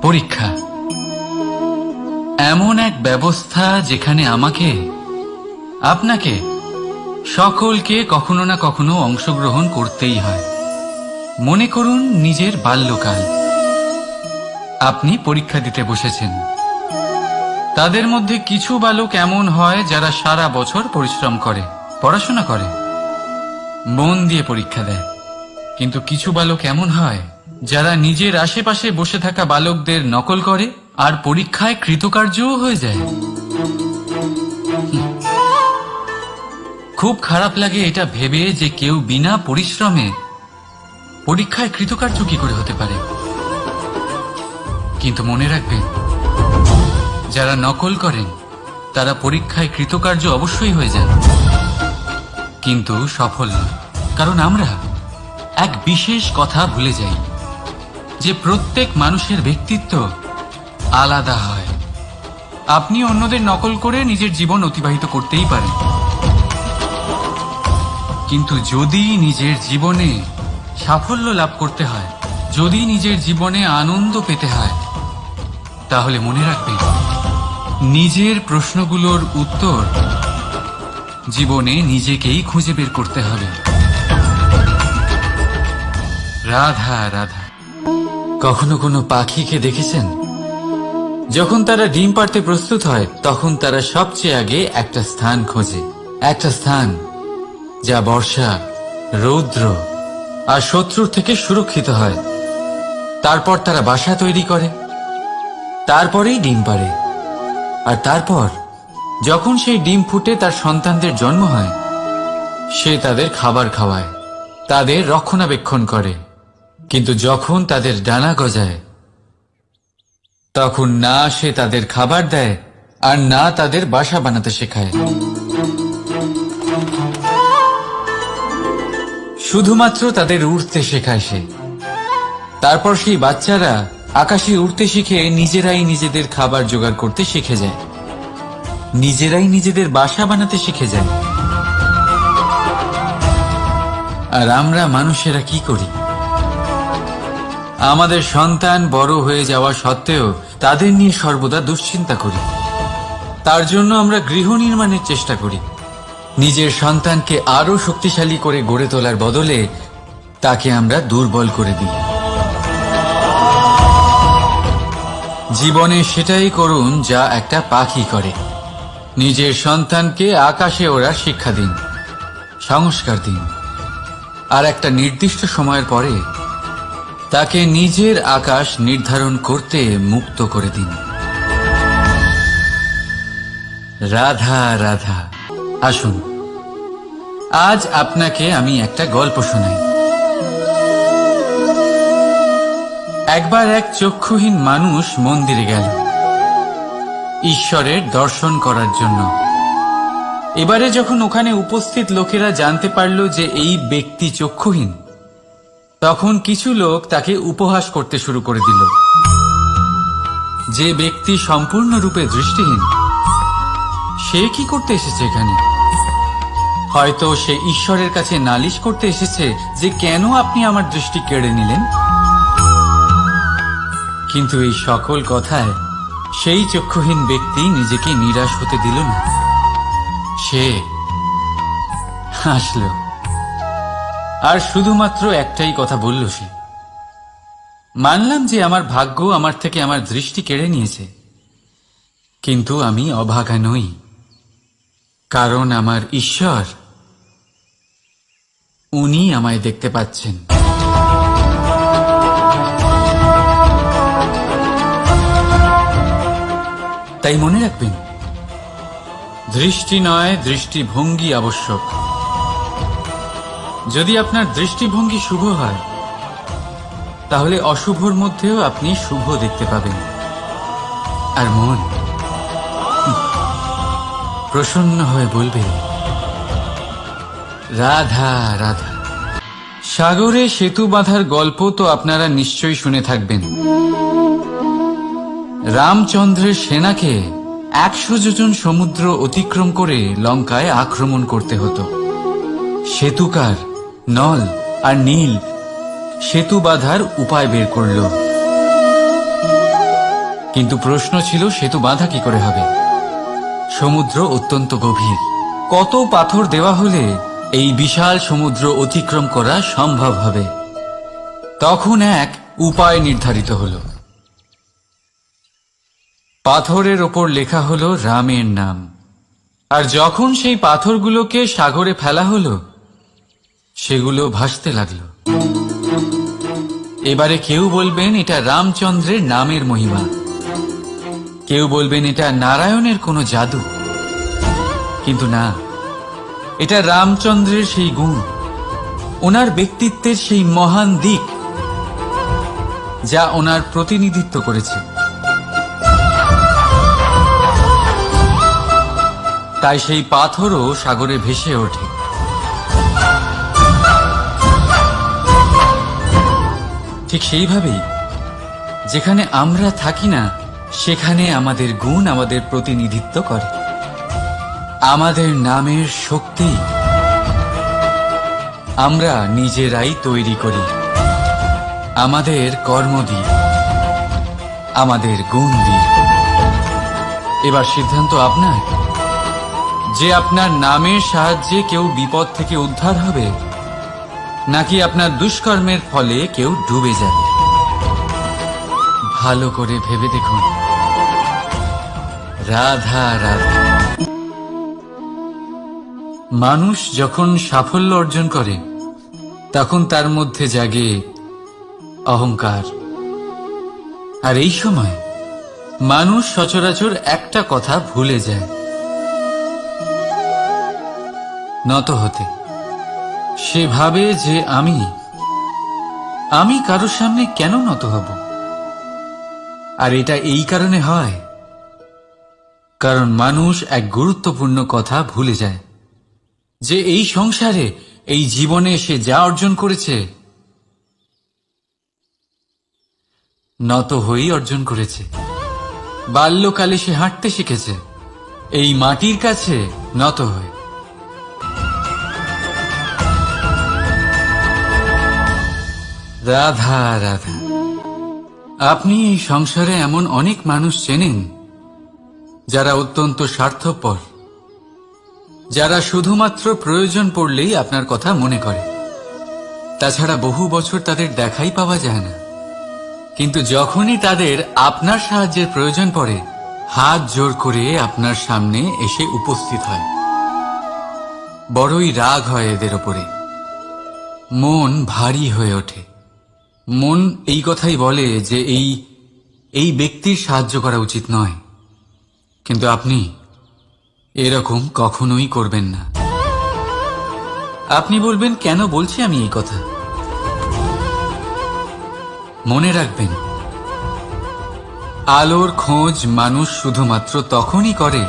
পরীক্ষা এমন এক ব্যবস্থা যেখানে আমাকে, আপনাকে, সকলকে কখনো না কখনো অংশগ্রহণ করতেই হয়। মনে করুন নিজের বাল্যকাল। আপনি পরীক্ষা দিতে বসেছেন। তাদের মধ্যে কিছু বালক এমন হয় যারা সারা বছর পরিশ্রম করে, পড়াশোনা করে, মন দিয়ে পরীক্ষা দেয়। কিন্তু কিছু বালক এমন হয় যারা নিজের আশেপাশে বসে থাকা বালকদের নকল করে আর পরীক্ষায় কৃতকার্যও হয়ে যায়। খুব খারাপ লাগে এটা ভেবে যে কেউ বিনা পরিশ্রমে পরীক্ষায় কৃতকার্য কি করে হতে পারে। কিন্তু মনে রাখবেন, যারা নকল করেন তারা পরীক্ষায় কৃতকার্য অবশ্যই হয়ে যান, কিন্তু সফল নয়। কারণ আমরা এক বিশেষ কথা ভুলে যাই যে প্রত্যেক মানুষের ব্যক্তিত্ব আলাদা হয়। আপনি অন্যদের নকল করে নিজের জীবন অতিবাহিত করতেই পারেন, কিন্তু যদি নিজের জীবনে সাফল্য লাভ করতে হয়, যদি নিজের জীবনে আনন্দ পেতে হয়, তাহলে মনে রাখবেন নিজের প্রশ্নগুলোর উত্তর জীবনে নিজেকেই খুঁজে বের করতে হবে। রাধা রাধা। কখনো কোনো পাখিকে দেখেছেন? যখন তারা ডিম পাড়তে প্রস্তুত হয় তখন তারা সবচেয়ে আগে একটা স্থান খোঁজে, একটা স্থান যা বর্ষা, রৌদ্র আর শত্রুর থেকে সুরক্ষিত হয়। তারপর তারা বাসা তৈরি করে, তারপরেই ডিম পাড়ে। আর তারপর যখন সেই ডিম ফুটে তার সন্তানদের জন্ম হয়, সে তাদের খাবার খাওয়ায়, তাদের রক্ষণাবেক্ষণ করে। কিন্তু যখন তাদের ডানা গজায়, তখন না সে তাদের খাবার দেয় আর না তাদের বাসা বানাতে শেখায়। শুধুমাত্র তাদের উড়তে শেখায় সে। তারপর সেই বাচ্চারা আকাশে উড়তে শিখে নিজেরাই নিজেদের খাবার জোগাড় করতে শিখে যায়, নিজেরাই নিজেদের বাসা বানাতে শিখে যায়। আর আমরা মানুষেরা কি করি? আমাদের সন্তান বড় হয়ে যাওয়া সত্ত্বেও তাদের নিয়ে সর্বদা দুশ্চিন্তা করি। তার জন্য আমরা গৃহ নির্মাণের চেষ্টা করি। নিজের সন্তানকে আরো শক্তিশালী করে গড়ে তোলার বদলে তাকে আমরা দুর্বল করে দিই। জীবনে সেটাই করুন যা একটা পাখি করে। নিজের সন্তানকে আকাশে ওড়ার শিক্ষা দিন, সংস্কার দিন, আর একটা নির্দিষ্ট সময়ের পরে তাকে নিজের আকাশ নির্ধারণ করতে মুক্ত করে দিন। রাধা রাধা। আসুন, আজ আপনাকে আমি একটা গল্প শোনাই। একবার এক চক্ষুহীন মানুষ মন্দিরে গেল ঈশ্বরের দর্শন করার জন্য। এবারে যখন ওখানে উপস্থিত লোকেরা জানতে পারল যে এই ব্যক্তি চক্ষুহীন, তখন কিছু লোক তাকে উপহাস করতে শুরু করে দিল। যে ব্যক্তি সম্পূর্ণরূপে দৃষ্টিহীন, সে কি করতে এসেছে এখানে? হয়তো সে ঈশ্বরের কাছে নালিশ করতে এসেছে যে কেন আপনি আমার দৃষ্টি কেড়ে নিলেন। কিন্তু এই সকল কথায় সেই চক্ষুহীন ব্যক্তি নিজেকে নিরাশ হতে দিল না। সে হাসল আর শুধুমাত্র একটাই কথা বলল সে, মানলাম যে আমার ভাগ্য আমার থেকে আমার দৃষ্টি কেড়ে নিয়েছে, কিন্তু আমি অভাগা নই, কারণ আমার ঈশ্বর, উনি আমায় দেখতে পাচ্ছেন। তাই মনে রাখবেন, দৃষ্টি নয়, দৃষ্টিভঙ্গি আবশ্যক। যদি আপনার দৃষ্টিভঙ্গি শুভ হয়, তাহলে অশুভর মধ্যেও আপনি শুভ দেখতে পাবেন। আর মন প্রসন্ন হয়ে বলবে, রাধা রাধা। সাগরে সেতু বাঁধার গল্প তো আপনারা নিশ্চয়ই শুনে থাকবেন। রামচন্দ্রের সেনাকে 100 যোজন সমুদ্র অতিক্রম করে লঙ্কায় আক্রমণ করতে হতো। সেতুকার নল আর নীল সেতু বাঁধার উপায় বের করল। কিন্তু প্রশ্ন ছিল সেতু বাঁধা কি করে হবে। সমুদ্র অত্যন্ত গভীর, কত পাথর দেওয়া হলে এই বিশাল সমুদ্র অতিক্রম করা সম্ভব হবে। তখন এক উপায় নির্ধারিত হলো। পাথরের ওপর লেখা হলো রামের নাম। আর যখন সেই পাথরগুলোকে সাগরে ফেলা হলো, সেগুলো ভাসতে লাগলো। এবারে কেউ বলবেন এটা রামচন্দ্রের নামের মহিমা, কেউ বলবেন এটা নারায়ণের কোনো জাদু। কিন্তু না, এটা রামচন্দ্রের সেই গুণ, ওনার ব্যক্তিত্বের সেই মহান দিক যা ওনার প্রতিনিধিত্ব করেছে। তাই সেই পাথরও সাগরে ভেসে ওঠে। ঠিক সেইভাবেই যেখানে আমরা থাকি না, সেখানে আমাদের গুণ আমাদের প্রতিনিধিত্ব করে। আমাদের নামের শক্তি আমরা নিজেরাই তৈরি করি, আমাদের কর্ম দিয়ে, আমাদের গুণ দিয়ে। এবার সিদ্ধান্ত আপনার যে আপনার নামের সাহায্যে কেউ বিপদ থেকে উদ্ধার হবে, নাকি আপনার দুষ্কর্মের ফলে কেউ ডুবে যাবে। ভালো করে ভেবে দেখুন। রাধা রাধা। মানুষ যখন সাফল্য অর্জন করে, তখন তার মধ্যে জাগে অহংকার। আর এই সময় মানুষ সচরাচর একটা কথা ভুলে যায়, নত হতে। সে ভাবে যে আমি কারোর সামনে কেন নত হব। আর এটা এই কারণে হয় কারণ মানুষ এক গুরুত্বপূর্ণ কথা ভুলে যায়, যে এই সংসারে, এই জীবনে সে যা অর্জন করেছে, নত হয়েই অর্জন করেছে। বাল্যকালে সে হাঁটতে শিখেছে এই মাটির কাছে নত হয়ে। রাধা রাধা। আপনি এই সংসারে এমন অনেক মানুষ চেনেন যারা অত্যন্ত স্বার্থপর, যারা শুধুমাত্র প্রয়োজন পড়লেই আপনার কথা মনে করে। তাছাড়া বহু বছর তাদের দেখাই পাওয়া যায় না, কিন্তু যখনই তাদের আপনার সাহায্যের প্রয়োজন পড়ে, হাত জোর করে আপনার সামনে এসে উপস্থিত হয়। বড়ই রাগ হয় এদের ওপরে, মন ভারী হয়ে ওঠে। মন এই কথাই বলে যে এই ব্যক্তির সাহায্য করা উচিত নয়। কিন্তু আপনি এরকম কখনোই করবেন না। আপনি বলবেন, কেন বলছি আমি এই কথা? মনে রাখবেন, আলোর খোঁজ মানুষ শুধুমাত্র তখনই করে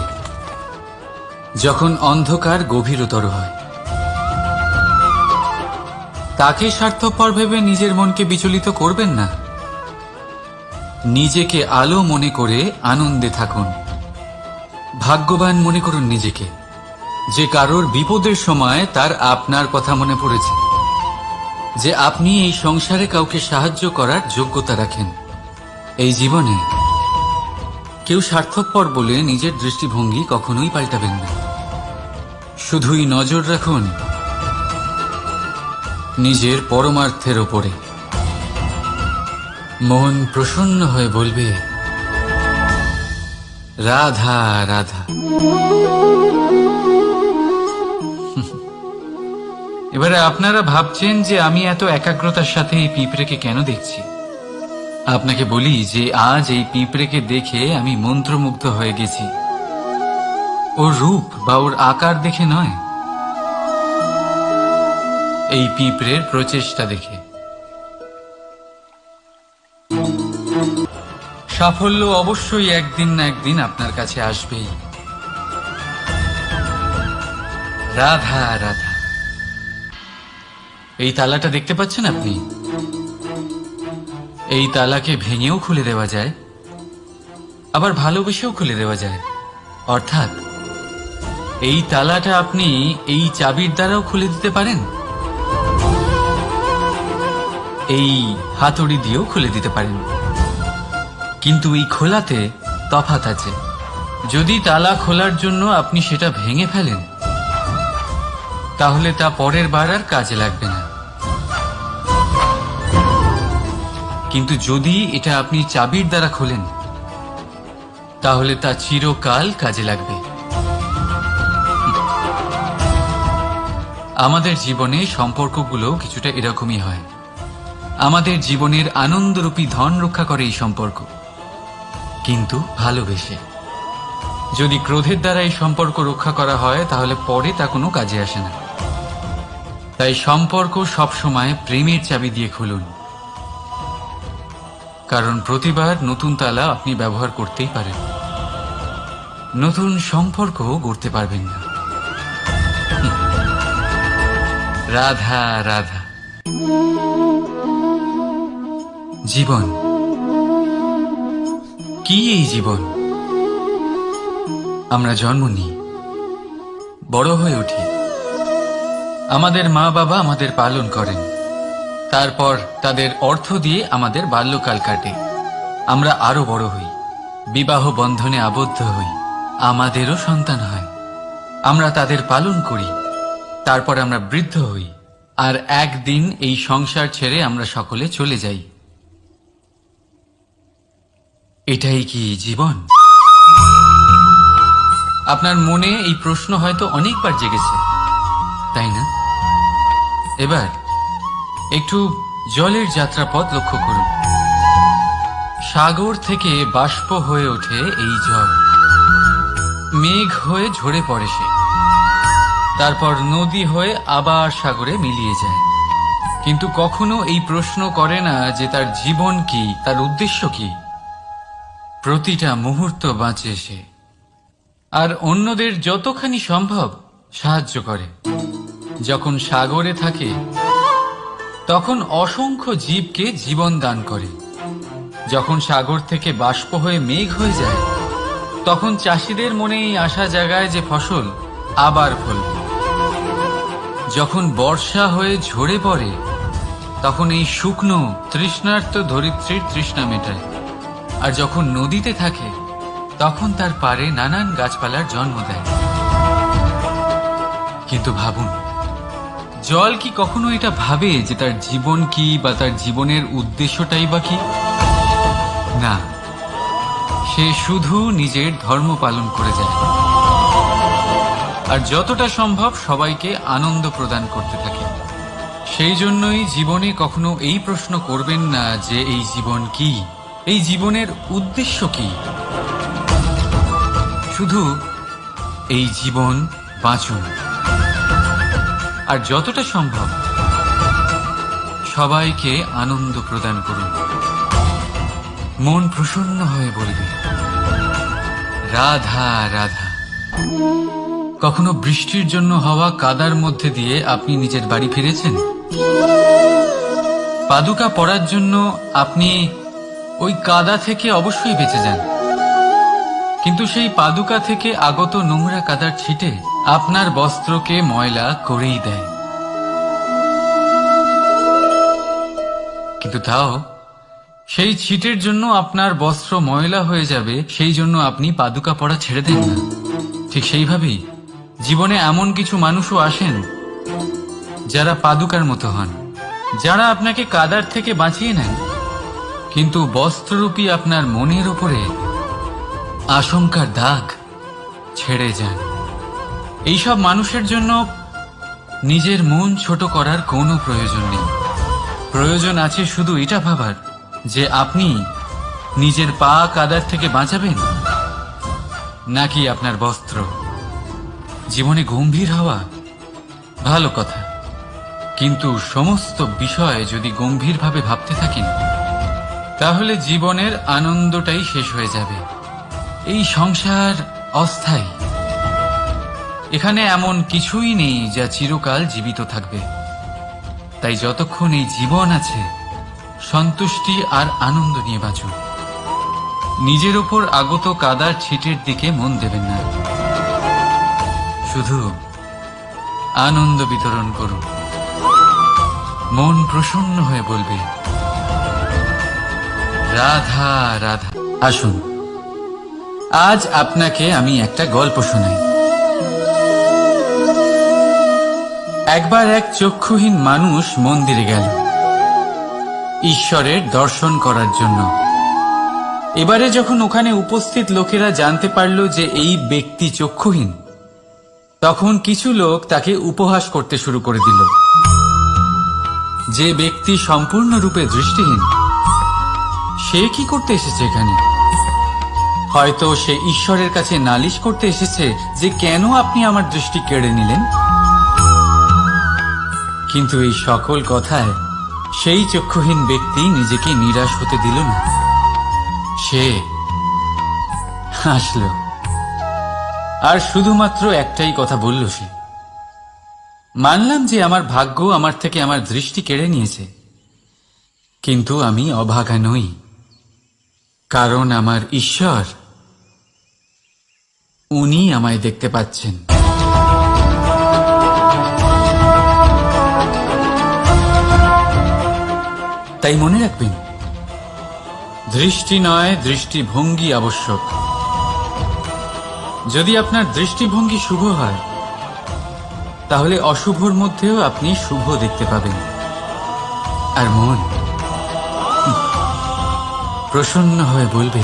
যখন অন্ধকার গভীরতর হয়। তাকে স্বার্থপর ভেবে নিজের মনকে বিচলিত করবেন না। নিজেকে আলো মনে করে আনন্দে থাকুন। ভাগ্যবান মনে করুন নিজেকে, যে কারোর বিপদের সময় তার আপনার কথা মনে পড়েছে, যে আপনি এই সংসারে কাউকে সাহায্য করার যোগ্যতা রাখেন। এই জীবনে কেউ স্বার্থপর বলে নিজের দৃষ্টিভঙ্গি কখনোই পাল্টাবেন না। শুধুই নজর রাখুন নিজের পরমার্থের ওপরে। মন প্রসন্ন হয়ে বলবে, রাধা রাধা। এবারে আপনারা ভাবছেন যে আমি এত একাগ্রতার সাথে এই পিঁপড়েকে কেন দেখছি। আপনাকে বলি যে আজ এই পিঁপড়েকে দেখে আমি মন্ত্রমুগ্ধ হয়ে গেছি। ওর রূপ বা ওর আকার দেখে নয়, এই পিঁপড়ের প্রচেষ্টা দেখে। সাফল্য অবশ্যই একদিন না একদিন আপনার কাছে আসবেই। রাধা রাধা। এই তালাটা দেখতে পাচ্ছেন আপনি? এই তালাকে ভেঙেও খুলে দেওয়া যায়, আবার ভালোবেসেও খুলে দেওয়া যায়। অর্থাৎ এই তালাটা আপনি এই চাবির দ্বারাও খুলে দিতে পারেন, এই হাতুড়ি দিয়েও খুলে দিতে পারেন। কিন্তু এই খোলাতে তফাৎ আছে। যদি তালা খোলার জন্য আপনি সেটা ভেঙে ফেলেন, তাহলে তা পরের বার আর কাজে লাগবে না। কিন্তু যদি এটা আপনি চাবির দ্বারা খোলেন, তাহলে তা চিরকাল কাজে লাগবে। আমাদের জীবনে সম্পর্কগুলো কিছুটা এরকমই হয়। আমাদের জীবনের আনন্দরূপী ধন রক্ষা করে এই সম্পর্ক, কিন্তু ভালোবেসে। যদি ক্রোধের দ্বারা এই সম্পর্ক রক্ষা করা হয়, তাহলে পরে তা কোনো কাজে আসে না। তাই সম্পর্ক সবসময় প্রেমের চাবি দিয়ে খুলুন, কারণ প্রতিবার নতুন তালা আপনি ব্যবহার করতেই পারেন, নতুন সম্পর্ক গড়তে পারবেন না। রাধা রাধা। জীবন কি? এই জীবন আমরা জন্ম নিই, বড় হয়ে উঠি, আমাদের মা বাবা আমাদের পালন করেন, তারপর তাদের অর্থ দিয়ে আমাদের বাল্যকাল কাটে, আমরা আরো বড় হই, বিবাহ বন্ধনে আবদ্ধ হই, আমাদেরও সন্তান হয়, আমরা তাদের পালন করি, তারপর আমরা বৃদ্ধ হই, আর একদিন এই সংসার ছেড়ে আমরা সকলে চলে যাই। এটাই কি জীবন? আপনার মনে এই প্রশ্ন হয়তো অনেকবার জেগেছে, তাই না? এবার একটু জলের যাত্রাপথ লক্ষ্য করুন। সাগর থেকে বাষ্প হয়ে ওঠে এই জল, মেঘ হয়ে ঝরে পড়ে সে, তারপর নদী হয়ে আবার সাগরে মিলিয়ে যায়। কিন্তু কখনো এই প্রশ্ন করে না যে তার জীবন কি, তার উদ্দেশ্য কি। প্রতিটা মুহূর্ত বাঁচে সে, আর অন্যদের যতখানি সম্ভব সাহায্য করে। যখন সাগরে থাকে, তখন অসংখ্য জীবকে জীবন দান করে। যখন সাগর থেকে বাষ্প হয়ে মেঘ হয়ে যায়, তখন চাষিদের মনে এই আশা জাগায় যে ফসল আবার ফলবে। যখন বর্ষা হয়ে ঝরে পড়ে, তখন এই শুকনো তৃষ্ণার্ত ধরিত্রীর তৃষ্ণা মেটায়। আর যখন নদীতে থাকে, তখন তার পাড়ে নানান গাছপালার জন্ম দেয়। কিন্তু ভাবুন, জল কি কখনো এটা ভাবে যে তার জীবন কি বা তার জীবনের উদ্দেশ্যটাই বা কি? না, সে শুধু নিজের ধর্ম পালন করে যায়, আর যতটা সম্ভব সবাইকে আনন্দ প্রদান করতে থাকে। সেই জন্যই জীবনে কখনো এই প্রশ্ন করবেন না যে এই জীবন কি, এই জীবনের উদ্দেশ্য কি। শুধু এই জীবন বাঁচুন, আর যতটা সম্ভব সবাইকে আনন্দ প্রদান করুন। মন প্রসন্ন হয়ে বলবে রাধা রাধা। কখনো বৃষ্টির জন্য হওয়া কাদার মধ্যে দিয়ে আপনি নিজের বাড়ি ফিরেছেন? পাদুকা পরার জন্য আপনি ওই কাদা থেকে অবশ্যই বেঁচে যান, কিন্তু সেই পাদুকা থেকে আগত নোংরা কাদার ছিটে আপনার বস্ত্রকে ময়লা করেই দেয়। কিন্তু তাও সেই ছিটের জন্য আপনার বস্ত্র ময়লা হয়ে যাবে, সেই জন্য আপনি পাদুকা পরা ছেড়ে দেন না। ঠিক সেইভাবেই জীবনে এমন কিছু মানুষও আসেন যারা পাদুকার মতো হন, যারা আপনাকে কাদার থেকে বাঁচিয়ে নেন, কিন্তু বস্ত্ররূপী আপনার মনের উপরে আশঙ্কার দাগ ছেড়ে যান। এইসব মানুষের জন্য নিজের মন ছোট করার কোনো প্রয়োজন নেই। প্রয়োজন আছে শুধু এটা ভাবার যে আপনি নিজের পা কাদার থেকে বাঁচাবেন নাকি আপনার বস্ত্র। জীবনে গম্ভীর হওয়া ভালো কথা, কিন্তু সমস্ত বিষয় যদি গম্ভীরভাবে ভাবতে থাকেন, তাহলে জীবনের আনন্দটাই শেষ হয়ে যাবে। এই সংসার অস্থায়ী, এখানে এমন কিছুই নেই যা চিরকাল জীবিত থাকবে। তাই যতক্ষণ এই জীবন আছে, সন্তুষ্টি আর আনন্দ নিয়ে বাঁচুন। নিজের ওপর আগত কাদার ছিটের দিকে মন দেবেন না, শুধু আনন্দ বিতরণ করুন। মন প্রসন্ন হয়ে বলবে রাধা রাধা। আসুন, আজ আপনাকে আমি একটা গল্প শোনাই। একবার এক চক্ষুহীন মানুষ মন্দিরে গেল ঈশ্বরের দর্শন করার জন্য। এবারে যখন ওখানে উপস্থিত লোকেরা জানতে পারল যে এই ব্যক্তি চক্ষুহীন, তখন কিছু লোক তাকে উপহাস করতে শুরু করে দিল। যে ব্যক্তি সম্পূর্ণরূপে দৃষ্টিহীন, সে কি করতে এসেছে এখানে? হয়তো সে ঈশ্বরের কাছে নালিশ করতে এসেছে যে কেন আপনি আমার দৃষ্টি কেড়ে নিলেন। কিন্তু এই সকল কথায় সেই চক্ষুহীন ব্যক্তি নিজেকে নিরাশ হতে দিল না। সে হাসল আর শুধুমাত্র একটাই কথা বলল সে, মানলাম যে আমার ভাগ্য আমার থেকে আমার দৃষ্টি কেড়ে নিয়েছে, কিন্তু আমি অভাগা নই, কারণ আমার ঈশ্বর, উনি আমায় দেখতে পাচ্ছেন। তাই মনে রাখবেন, দৃষ্টি নয়, দৃষ্টিভঙ্গি আবশ্যক। যদি আপনার দৃষ্টিভঙ্গি শুভ হয়, তাহলে অশুভর মধ্যেও আপনি শুভ দেখতে পাবেন। আর মন প্রসন্ন হয়ে বলবে,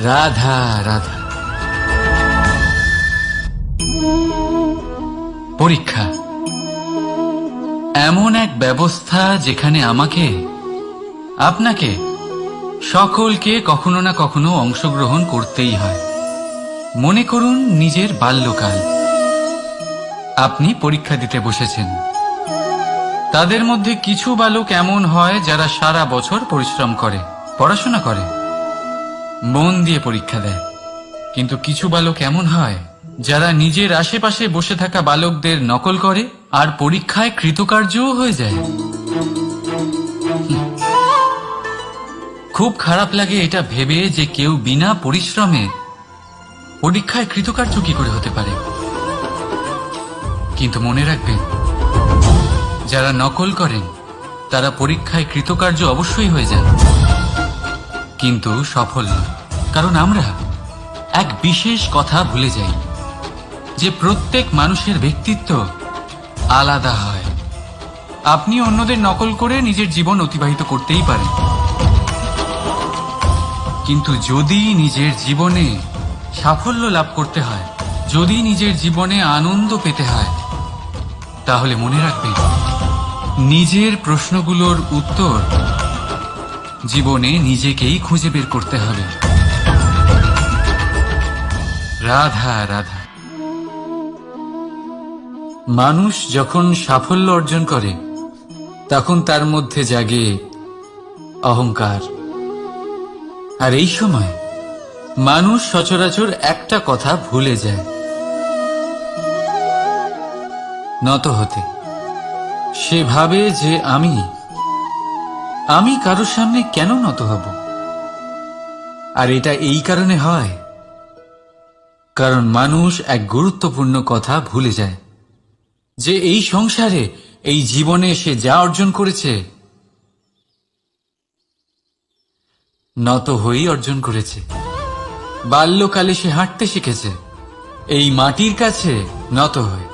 রাধা রাধা। পরীক্ষা এমন এক ব্যবস্থা যেখানে আমাকে, আপনাকে, সকলকে কখনো না কখনো অংশগ্রহণ করতেই হয়। মনে করুন নিজের বাল্যকাল। আপনি পরীক্ষা দিতে বসেছেন। তাদের মধ্যে কিছু বালক এমন হয় যারা সারা বছর পরিশ্রম করে, পড়াশোনা করে, মন দিয়ে পরীক্ষা দেয়। কিন্তু কিছু বালক এমন হয় যারা নিজের আশেপাশে বসে থাকা বালকদের নকল করে আর পরীক্ষায় কৃতকার্যও হয়ে যায়। খুব খারাপ লাগে এটা ভেবে যে কেউ বিনা পরিশ্রমে পরীক্ষায় কৃতকার্য কি করে হতে পারে। কিন্তু মনে রাখবেন, যারা নকল করেন তারা পরীক্ষায় কৃতকার্য অবশ্যই হয়ে যান, কিন্তু সফল নয়। কারণ আমরা এক বিশেষ কথা ভুলে যাই, যে প্রত্যেক মানুষের ব্যক্তিত্ব আলাদা হয়। আপনি অন্যদের নকল করে নিজের জীবন অতিবাহিত করতেই পারেন, কিন্তু যদি নিজের জীবনে সাফল্য লাভ করতে হয়, যদি নিজের জীবনে আনন্দ পেতে হয়, তাহলে মনে রাখবেন, নিজের প্রশ্নগুলোর উত্তর জীবনে নিজেকেই খুঁজে বের করতে হবে। রাধা রাধা। মানুষ যখন সাফল্য অর্জন করে, তখন তার মধ্যে জাগে অহংকার। আর এই সময় মানুষ সচরাচর একটা কথা ভুলে যায়, নত হতে। সে ভাবে যে আমি কারোর সামনে কেন নত হব। আর এটা এই কারণে হয় কারণ মানুষ এক গুরুত্বপূর্ণ কথা ভুলে যায়, যে এই সংসারে, এই জীবনে সে যা অর্জন করেছে, নত হয়েই অর্জন করেছে। বাল্যকালে সে হাঁটতে শিখেছে এই মাটির কাছে নত হয়ে।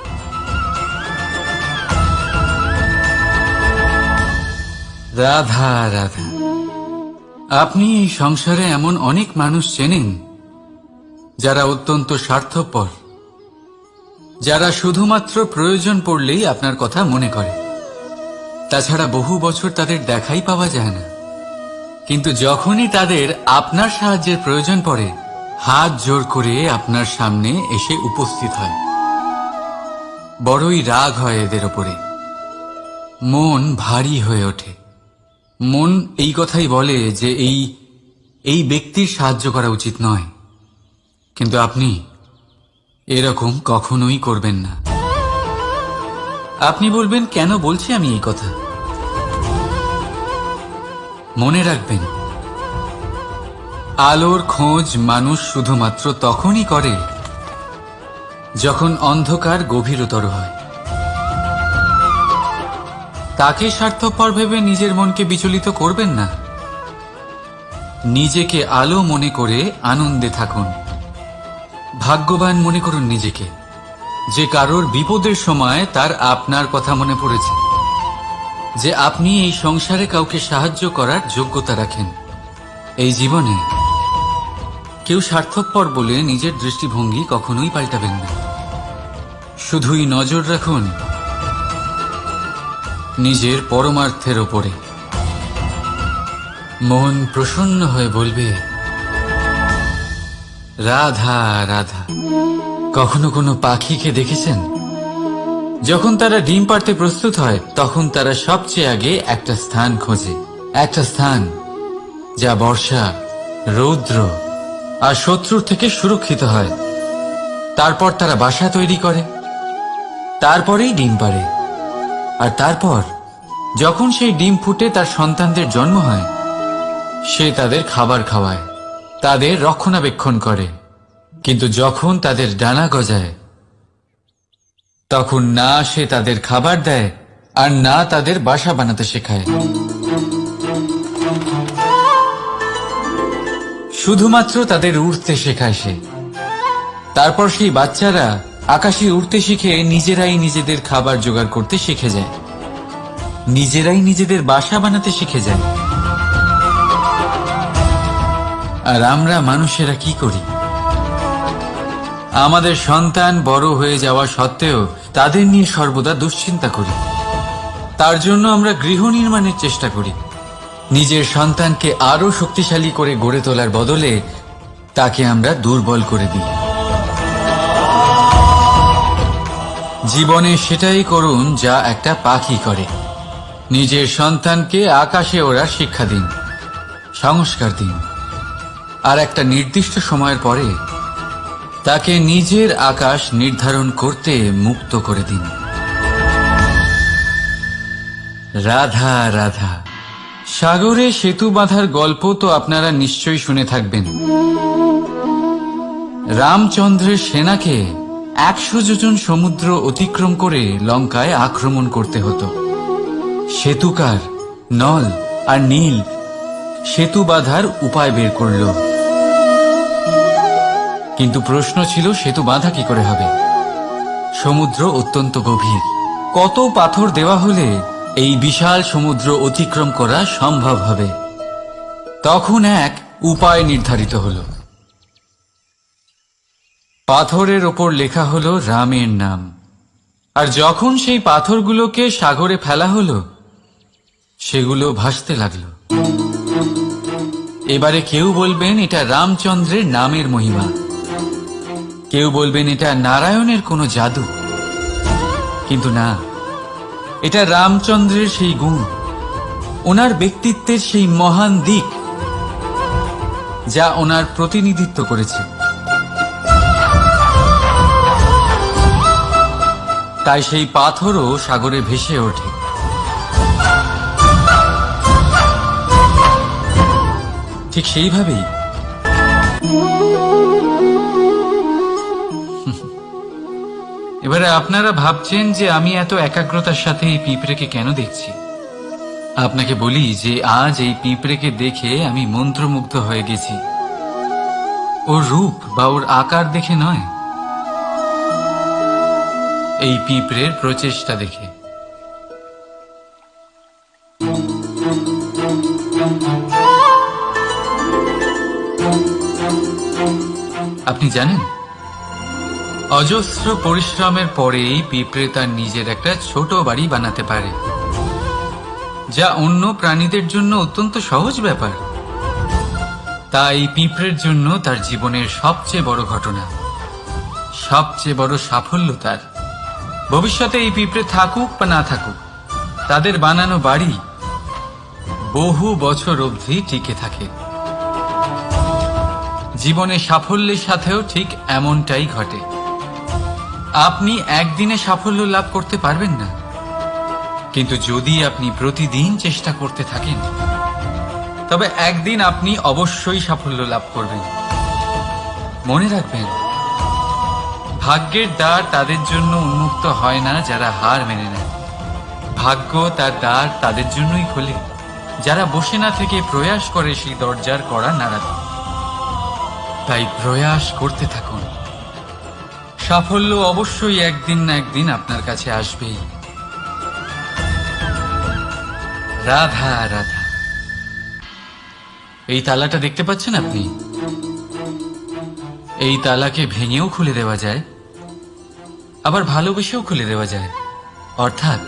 রাধা রাধা। আপনি এই সংসারে এমন অনেক মানুষ চেনেন যারা অত্যন্ত স্বার্থপর, যারা শুধুমাত্র প্রয়োজন পড়লেই আপনার কথা মনে করে। তাছাড়া বহু বছর তাদের দেখাই পাওয়া যায় না, কিন্তু যখনই তাদের আপনার সাহায্যের প্রয়োজন পড়ে, হাত জোর করে আপনার সামনে এসে উপস্থিত হয়। বড়ই রাগ হয় এদের ওপরে, মন ভারী হয়ে ওঠে। মন এই কথাই বলে যে এই ব্যক্তির সাহায্য করা উচিত নয়, কিন্তু আপনি এরকম কখনোই করবেন না। আপনি বলবেন, কেন বলছি আমি এই কথা? মনে রাখবেন, আলোর খোঁজ মানুষ শুধুমাত্র তখনই করে যখন অন্ধকার গভীরতর হয়। তাকে স্বার্থপর ভেবে নিজের মনকে বিচলিত করবেন না। নিজেকে আলো মনে করে আনন্দে থাকুন। ভাগ্যবান মনে করুন নিজেকে, যে কারোর বিপদের সময় তার আপনার কথা মনে পড়েছে, যে আপনি এই সংসারে কাউকে সাহায্য করার যোগ্যতা রাখেন। এই জীবনে কেউ স্বার্থপর বলে নিজের দৃষ্টিভঙ্গি কখনোই পাল্টাবেন না। শুধুই নজর রাখুন নিজের পরমার্থের ওপরে। মন প্রসন্ন হয়ে বলবে, রাধা রাধা। কখনো কোনো পাখিকে দেখেছেন? যখন তারা ডিম পাড়তে প্রস্তুত হয় তখন তারা সবচেয়ে আগে একটা স্থান খোঁজে, একটা স্থান যা বর্ষা, রৌদ্র আর শত্রুর থেকে সুরক্ষিত হয়। তারপর তারা বাসা তৈরি করে, তারপরেই ডিম পাড়ে। আর তারপর যখন সেই ডিম ফুটে তার সন্তানদের জন্ম হয়, সে তাদের খাবার খাওয়ায়, তাদের রক্ষণাবেক্ষণ করে। কিন্তু যখন তাদের ডানা গজায়, তখন না সে তাদের খাবার দেয় আর না তাদের বাসা বানাতে শেখায়। শুধুমাত্র তাদের উড়তে শেখায় সে। তারপর সেই বাচ্চারা আকাশে উড়তে শিখে নিজেরাই নিজেদের খাবার জোগাড় করতে শিখে যায়, নিজেরাই নিজেদের বাসা বানাতে শিখে যায়। আর আমরা মানুষেরা কি করি? আমাদের সন্তান বড় হয়ে যাওয়া সত্ত্বেও তাদের নিয়ে সর্বদা দুশ্চিন্তা করি। তার জন্য আমরা গৃহ নির্মাণের চেষ্টা করি। নিজের সন্তানকে আরো শক্তিশালী করে গড়ে তোলার বদলে তাকে আমরা দুর্বল করে দিই। জীবনে সেটাই করুন যা একটা পাখি করে। নিজের সন্তানকে আকাশে ওড়ার শিক্ষা দিন, সংস্কার দিন, আর একটা নির্দিষ্ট সময়ের পরে তাকে নিজের আকাশ নির্ধারণ করতে মুক্ত করে দিন। রাধা রাধা। সাগরে সেতু বাঁধার গল্প তো আপনারা নিশ্চয়ই শুনে থাকবেন। রামচন্দ্রের সেনাকে 100 যোজন সমুদ্র অতিক্রম করে লঙ্কায় আক্রমণ করতে হতো। সেতুকার নল আর নীল সেতু বাঁধার উপায় বের করল, কিন্তু প্রশ্ন ছিল সেতু বাঁধা কি করে হবে? সমুদ্র অত্যন্ত গভীর। কত পাথর দেওয়া হলে এই বিশাল সমুদ্র অতিক্রম করা সম্ভব হবে? তখন এক উপায় নির্ধারিত হল। পাথরের ওপর লেখা হলো রামের নাম। আর যখন সেই পাথরগুলোকে সাগরে ফেলা হলো, সেগুলো ভাসতে লাগলো। এবারে কেউ বলবেন এটা রামচন্দ্রের নামের মহিমা, কেউ বলবেন এটা নারায়ণের কোনো জাদু। কিন্তু না, এটা রামচন্দ্রের সেই গুণ, ওনার ব্যক্তিত্বের সেই মহান দিক যা ওনার প্রতিনিধিত্ব করেছে। তাই সেই পাথরও সাগরে ভেসে ওঠে। ঠিক সেইভাবেই এবারে আপনারা ভাবছেন যে আমি এত একাগ্রতার সাথে এই পিঁপড়েকে কেন দেখছি। আপনাকে বলি যে আজ এই পিঁপড়েকে দেখে আমি মন্ত্রমুগ্ধ হয়ে গেছি। ওর রূপ বা ওর আকার দেখে নয়, এই পিঁপড়ের প্রচেষ্টা দেখে। আপনি জানেন, অজস্র পরিশ্রমের পরেই পিঁপড়ে তার নিজের একটা ছোট বাড়ি বানাতে পারে, যা অন্য প্রাণীদের জন্য অত্যন্ত সহজ ব্যাপার। তাই পিঁপড়ের জন্য তার জীবনের সবচেয়ে বড় ঘটনা, সবচেয়ে বড় সাফল্য তার। ভবিষ্যতে এই পিঁপড়ে থাকুক বা না থাকুক, তাদের বানানো বাড়ি বহু বছর অবধি টিকে থাকে। জীবনে সাফল্যের সাথেও ঠিক এমনটাই ঘটে। আপনি একদিনে সাফল্য লাভ করতে পারবেন না, কিন্তু যদি আপনি প্রতিদিন চেষ্টা করতে থাকেন, তবে একদিন আপনি অবশ্যই সাফল্য লাভ করবেন। মনে রাখবেন, ভাগ্যের দ্বার তাদের জন্য উন্মুক্ত হয় না যারা হার মেনে নেয়। ভাগ্য তার দ্বার তাদের জন্যই খোলে যারা বসে না থেকে প্রয়াস করে সেই দরজার কড়া নাড়াতে। তাই প্রয়াস করতে থাকুন। সাফল্য অবশ্যই একদিন না একদিন আপনার কাছে আসবেই। রাধা রাধা। এই তালাটা দেখতে পাচ্ছেন আপনি? এই তালাকে ভেঙেও খুলে দেওয়া যায়, আবার ভালোবেসেও খুলে দেওয়া যায়। অর্থাৎ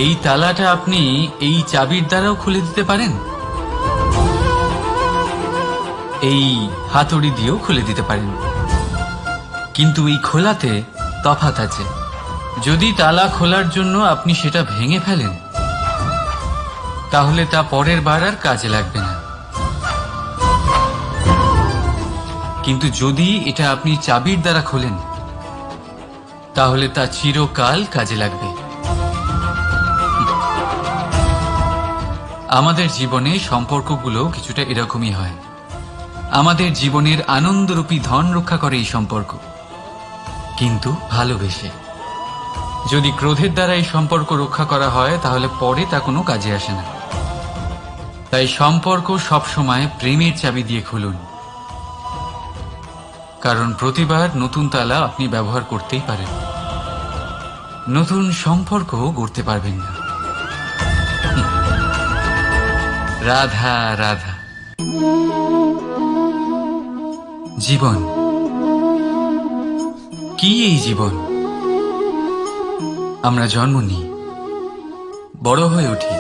এই তালাটা আপনি এই চাবির দ্বারাও খুলে দিতে পারেন, এই হাতুড়ি দিয়েও খুলে দিতে পারেন। কিন্তু এই খোলাতে তফাৎ আছে। যদি তালা খোলার জন্য আপনি সেটা ভেঙে ফেলেন, তাহলে তা পরের বার আর কাজে লাগবে না। কিন্তু যদি এটা আপনি চাবির দ্বারা খোলেন, তাহলে তা চিরকাল কাজে লাগবে। আমাদের জীবনে সম্পর্কগুলো কিছুটা এরকমই হয়। আমাদের জীবনের আনন্দরূপী ধন রক্ষা করে এই সম্পর্ক, কিন্তু ভালোবেসে। যদি ক্রোধের দ্বারা এই সম্পর্ক রক্ষা করা হয়, তাহলে পরে তা কোনো কাজে আসে না। তাই সম্পর্ক সবসময় প্রেমের চাবি দিয়ে খুলুন, কারণ প্রতিবার নতুন তালা আপনি ব্যবহার করতেই পারেন, নতুন সম্পর্ক গড়তে পারবেন না। রাধা রাধা। জীবন কি? এই জীবন আমরা জন্ম নিই, বড় হয়ে উঠি,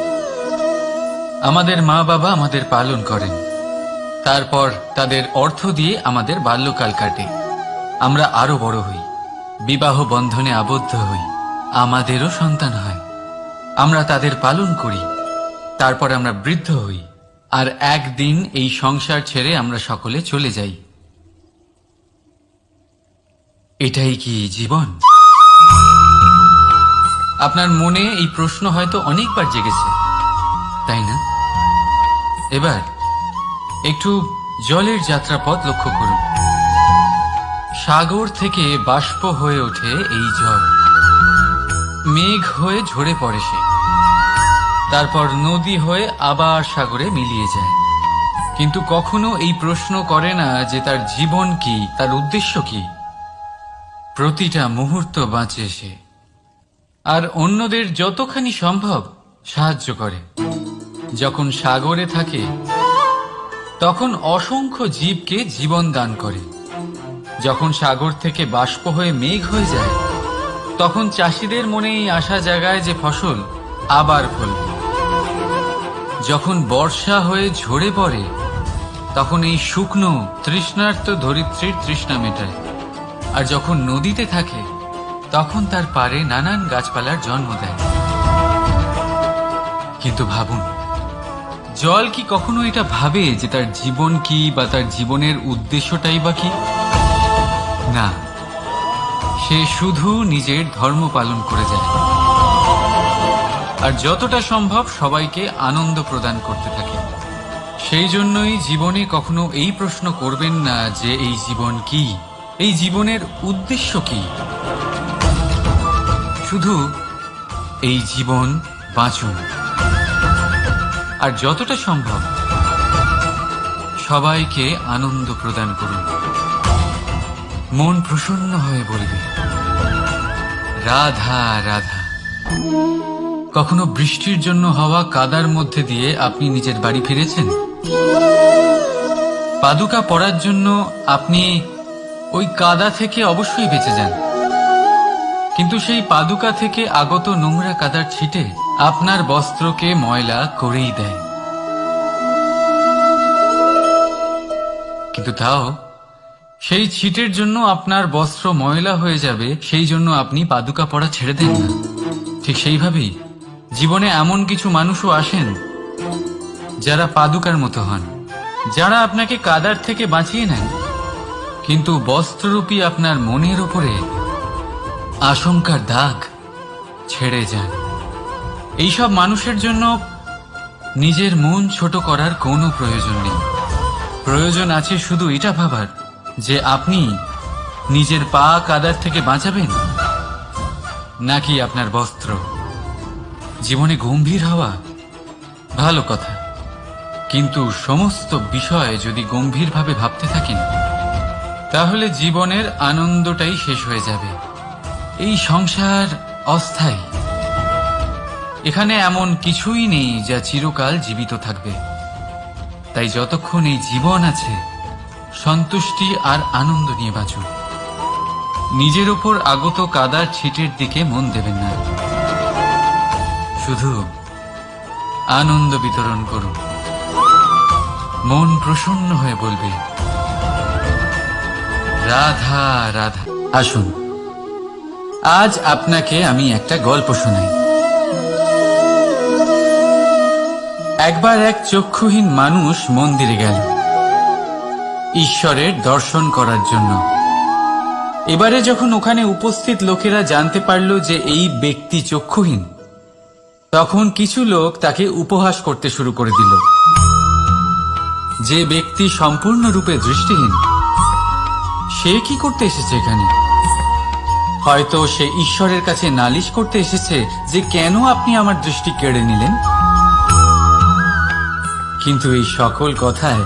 আমাদের মা বাবা আমাদের পালন করেন, তারপর তাদের অর্থ দিয়ে আমাদের বাল্যকাল কাটে। আমরা আরো বড় হই, বিবাহ বন্ধনে আবদ্ধ হই, আমাদেরও সন্তান হয়, আমরা তাদের পালন করি, তারপর আমরা বৃদ্ধ হই, আর একদিন এই সংসার ছেড়ে আমরা সকলে চলে যাই। এটাই কি জীবন? আপনার মনে এই প্রশ্ন হয়তো অনেকবার জেগেছে, তাই না? এবার একটু জলের যাত্রাপথ লক্ষ্য করুন। সাগর থেকে বাষ্প হয়ে ওঠে এই জল, মেঘ হয়ে ঝরে পড়ে সে, তারপর নদী হয়ে আবার সাগরে মিলিয়ে যায়। কিন্তু কখনো এই প্রশ্ন করে না যে তার জীবন কি, তার উদ্দেশ্য কি। প্রতিটা মুহূর্ত বাঁচে সে, আর অন্যদের যতখানি সম্ভব সাহায্য করে। যখন সাগরে থাকে, তখন অসংখ্য জীবকে জীবন দান করে। যখন সাগর থেকে বাষ্প হয়ে মেঘ হয়ে যায়, তখন চাষিদের মনে এই আশা জাগায় যে ফসল আবার ফলবে। যখন বর্ষা হয়ে ঝরে পড়ে, তখন এই শুকনো তৃষ্ণার্ত ধরিত্রীর তৃষ্ণা মেটায়। আর যখন নদীতে থাকে, তখন তার পাড়ে নানান গাছপালার জন্ম দেয়। কিন্তু ভাবুন, জল কি কখনো এটা ভাবে যে তার জীবন কি, বা তার জীবনের উদ্দেশ্যটাই বা কি? না, সে শুধু নিজের ধর্ম পালন করে যায়, আর যতটা সম্ভব সবাইকে আনন্দ প্রদান করতে থাকে। সেই জন্যই জীবনে কখনো এই প্রশ্ন করবেন না যে এই জীবন কি, এই জীবনের উদ্দেশ্য কি। শুধু এই জীবন বাঁচুন, আর যতটা সম্ভব সবাইকে আনন্দ প্রদান করুন। মন প্রসন্ন হয়ে বলবে রাধা রাধা। কখনো বৃষ্টির জন্য হওয়া কাদার মধ্যে দিয়ে আপনি নিজের বাড়ি ফিরেছেন? পাদুকা পরার জন্য আপনি ওই কাদা থেকে অবশ্যই বেঁচে যান, কিন্তু সেই পাদুকা থেকে আগত নোংরা কাদার ছিটে আপনার বস্ত্রকে ময়লা করেই দেয়। কিন্তু তাও সেই ছিটের জন্য আপনার বস্ত্র ময়লা হয়ে যাবে, সেই জন্য আপনি পাদুকা পরা ছেড়ে দেন না। ঠিক সেইভাবেই জীবনে এমন কিছু মানুষও আসেন যারা পাদুকার মতো হন, যারা আপনাকে কাদার থেকে বাঁচিয়ে নেন, কিন্তু বস্ত্ররূপী আপনার মনের উপরে আশঙ্কার দাগ ছেড়ে যান। এইসব মানুষের জন্য নিজের মন ছোট করার কোনো প্রয়োজন নেই। প্রয়োজন আছে শুধু এটা ভাবার যে আপনি নিজের পা কাদার থেকে বাঁচাবেন, নাকি আপনার বস্ত্র। জীবনে গম্ভীর হওয়া ভালো কথা, কিন্তু সমস্ত বিষয় যদি গম্ভীরভাবে ভাবতে থাকেন তাহলে জীবনের আনন্দটাই শেষ হয়ে যাবে। এই সংসার অস্থায়ী, এখানে এমন কিছুই নেই যা চিরকাল জীবিত থাকবে। তাই যতক্ষণ এই জীবন আছে সন্তুষ্টি আর আনন্দ নিয়ে বাঁচুন। নিজের ওপর আগত কাদার ছিটের দিকে মন দেবেন না, শুধু আনন্দ বিতরণ করুন। মন প্রসন্ন হয়ে বলবে রাধা রাধা। আসুন, আজ আপনাকে আমি একটা গল্প শোনাই। একবার এক চক্ষুহীন মানুষ মন্দিরে গেল ঈশ্বরের দর্শন করার জন্য। এবারে যখন ওখানে উপস্থিত লোকেরা জানতে পারল যে এই ব্যক্তি চক্ষুহীন, তখন কিছু লোক তাকে উপহাস করতে শুরু করে দিল। যে ব্যক্তি সম্পূর্ণরূপে দৃষ্টিহীন, সে কি করতে এসেছে এখানে? হয়তো সে ঈশ্বরের কাছে নালিশ করতে এসেছে যে কেন আপনি আমার দৃষ্টি কেড়ে নিলেন। কিন্তু এই সকল কথায়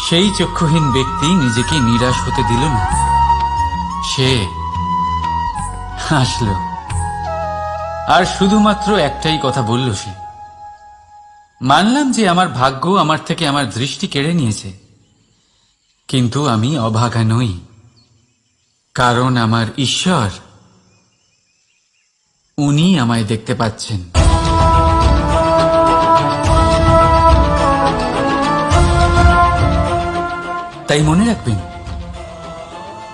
সেই চক্ষুহীন ব্যক্তি নিজেকে নিরাশ হতে দিল না। সে হাসল আর শুধুমাত্র একটাই কথা বলল সে, মানলাম যে আমার ভাগ্য আমার থেকে আমার দৃষ্টি কেড়ে নিয়েছে, কিন্তু আমি অভাগা নই, কারণ আমার ঈশ্বর, উনি আমায় দেখতে পাচ্ছেন। তাই মনে রাখবেন,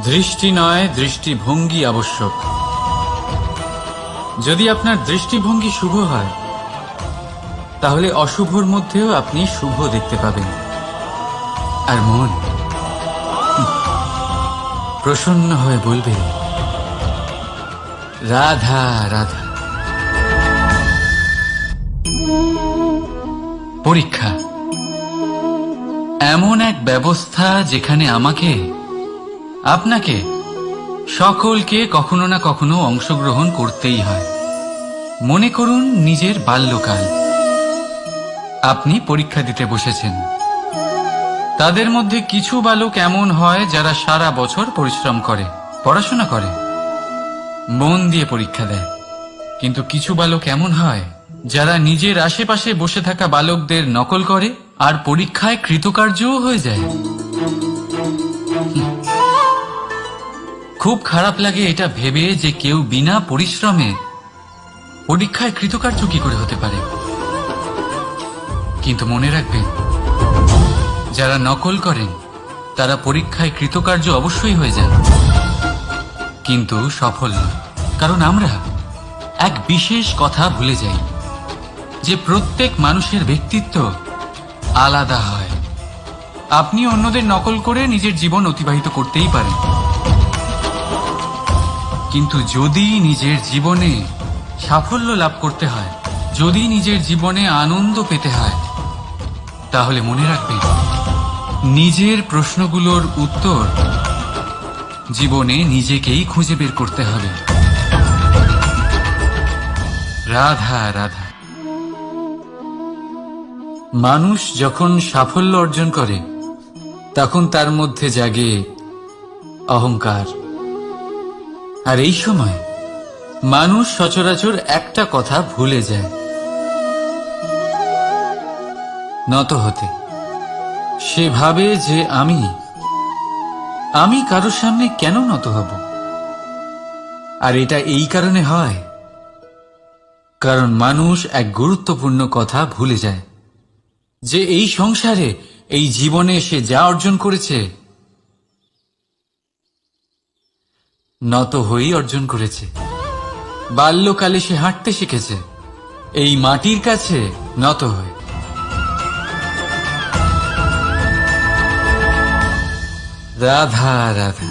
দৃষ্টি নয় দৃষ্টিভঙ্গি আবশ্যক। যদি আপনার দৃষ্টিভঙ্গি শুভ হয় তাহলে অশুভর মধ্যেও আপনি শুভ দেখতে পাবেন। আর মন প্রসন্ন হয়ে বলবে রাধা রাধা। পরীক্ষা এমন এক ব্যবস্থা যেখানে আমাকে, আপনাকে, সকলকে কখনো না কখনো অংশগ্রহণ করতেই হয়। মনে করুন নিজের বাল্যকাল। আপনি পরীক্ষা দিতে বসেছেন। তাদের মধ্যে কিছু বালক এমন হয় যারা সারা বছর পরিশ্রম করে, পড়াশোনা করে, মন দিয়ে পরীক্ষা দেয়। কিন্তু কিছু বালক এমন হয় যারা নিজের আশেপাশে বসে থাকা বালকদের নকল করে আর পরীক্ষায় কৃতকার্যও হয়ে যায়। খুব খারাপ লাগে এটা ভেবে যে কেউ বিনা পরিশ্রমে পরীক্ষায় কৃতকার্য কি করে হতে পারে। কিন্তু মনে রাখবেন, যারা নকল করেন তারা পরীক্ষায় কৃতকার্য অবশ্যই হয়ে যায়, কিন্তু সফল নয়। কারণ আমরা এক বিশেষ কথা ভুলে যাই যে প্রত্যেক মানুষের ব্যক্তিত্ব আলাদা হয়। আপনি অন্যদের নকল করে নিজের জীবন অতিবাহিত করতেই পারেন, কিন্তু যদি নিজের জীবনে সাফল্য লাভ করতে হয়, যদি নিজের জীবনে আনন্দ পেতে হয়, তাহলে মনে রাখবেন, নিজের প্রশ্নগুলোর উত্তর জীবনে নিজেকেই খুঁজে বের করতে হবে। রাধা রাধা। মানুষ যখন সাফল্য অর্জন করে তখন তার মধ্যে জাগে অহংকার। আর এই সময় মানুষ সচরাচর একটা কথা ভুলে যায়, নত হতে। সে ভাবে যে আমি কারোর সামনে কেন নত হব। আর এটা এই কারণে হয় কারণ মানুষ এক গুরুত্বপূর্ণ কথা ভুলে যায়, যে এই সংসারে, এই জীবনে সে যা অর্জন করেছে নত হয়েই অর্জন করেছে। বাল্যকালে সে হাঁটতে শিখেছে এই মাটির কাছে নত হয়ে। রাধা রাধা।